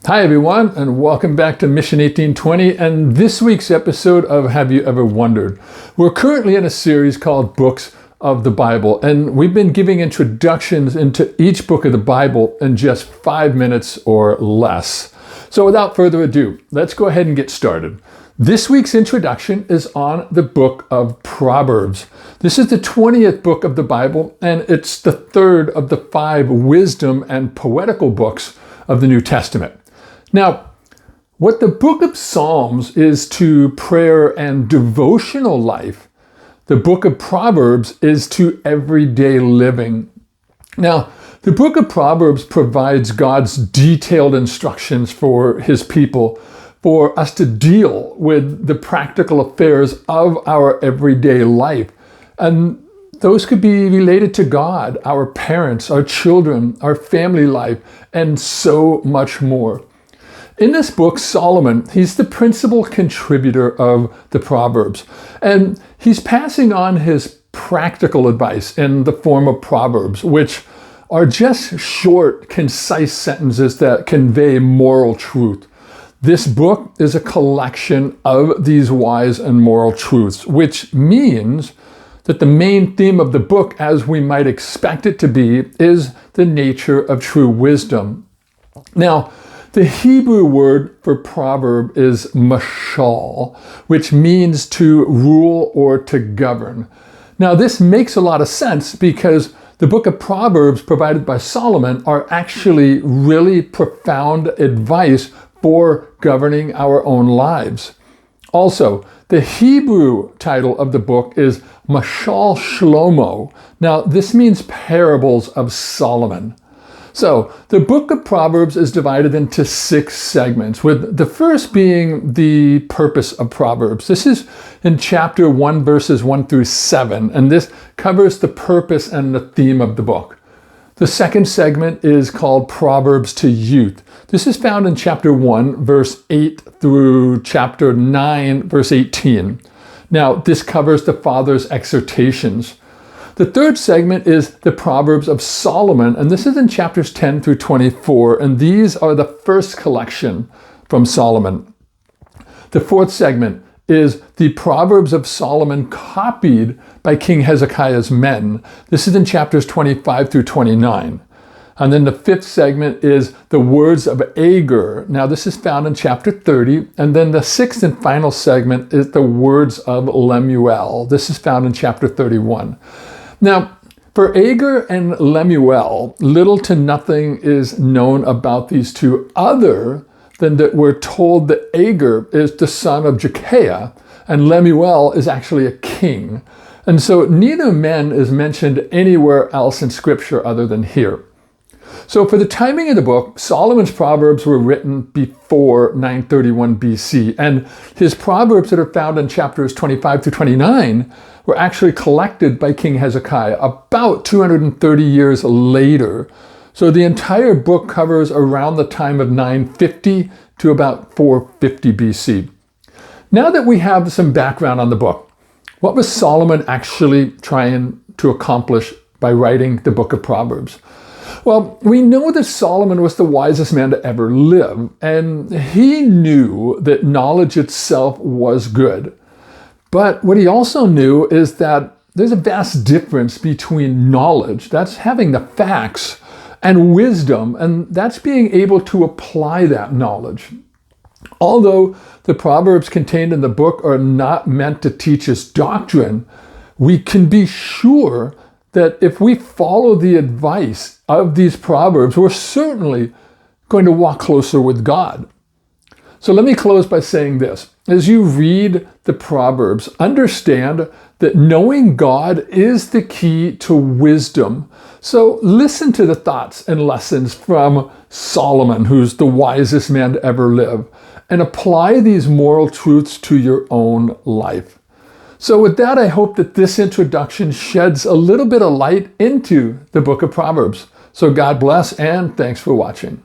Hi everyone, and welcome back to Mission 1820 and this week's episode of Have You Ever Wondered? We're currently in a series called Books of the Bible, and we've been giving introductions into each book of the Bible in just 5 minutes or less. So without further ado, let's go ahead and get started. This week's introduction is on the Book of Proverbs. This is the 20th book of the Bible, and it's the third of the 5 wisdom and poetical books of the New Testament. Now, what the book of Psalms is to prayer and devotional life, the book of Proverbs is to everyday living. Now, the book of Proverbs provides God's detailed instructions for his people, for us to deal with the practical affairs of our everyday life. And those could be related to God, our parents, our children, our family life, and so much more. In this book, Solomon, he's the principal contributor of the Proverbs, and he's passing on his practical advice in the form of Proverbs, which are just short, concise sentences that convey moral truth. This book is a collection of these wise and moral truths, which means that the main theme of the book, as we might expect it to be, is the nature of true wisdom. Now, the Hebrew word for proverb is mashal, which means to rule or to govern. Now, this makes a lot of sense because the book of Proverbs provided by Solomon are actually really profound advice for governing our own lives. Also, the Hebrew title of the book is Mashal Shlomo. Now, this means parables of Solomon. So, the book of Proverbs is divided into 6 segments, with the first being the purpose of Proverbs. This is in chapter 1, verses 1 through 7, and this covers the purpose and the theme of the book. The second segment is called Proverbs to Youth. This is found in chapter 1, verse 8 through chapter 9, verse 18. Now, this covers the father's exhortations. The third segment is the Proverbs of Solomon, and this is in chapters 10 through 24, and these are the first collection from Solomon. The fourth segment is the Proverbs of Solomon copied by King Hezekiah's men. This is in chapters 25 through 29. And then the fifth segment is the words of Agur. Now this is found in chapter 30. And then the sixth and final segment is the words of Lemuel. This is found in chapter 31. Now, for Agur and Lemuel, little to nothing is known about these two other than that we're told that Agur is the son of Jekiah and Lemuel is actually a king. And so neither man is mentioned anywhere else in scripture other than here. So for the timing of the book, Solomon's Proverbs were written before 931 BC, and his Proverbs that are found in chapters 25 through 29 were actually collected by King Hezekiah about 230 years later. So the entire book covers around the time of 950 to about 450 BC. Now that we have some background on the book, what was Solomon actually trying to accomplish by writing the book of Proverbs? Well, we know that Solomon was the wisest man to ever live, and he knew that knowledge itself was good. But what he also knew is that there's a vast difference between knowledge, that's having the facts, and wisdom, and that's being able to apply that knowledge. Although the Proverbs contained in the book are not meant to teach us doctrine, we can be sure that if we follow the advice of these Proverbs, we're certainly going to walk closer with God. So let me close by saying this. As you read the Proverbs, understand that knowing God is the key to wisdom. So listen to the thoughts and lessons from Solomon, who's the wisest man to ever live, and apply these moral truths to your own life. So with that, I hope that this introduction sheds a little bit of light into the book of Proverbs. So God bless, and thanks for watching.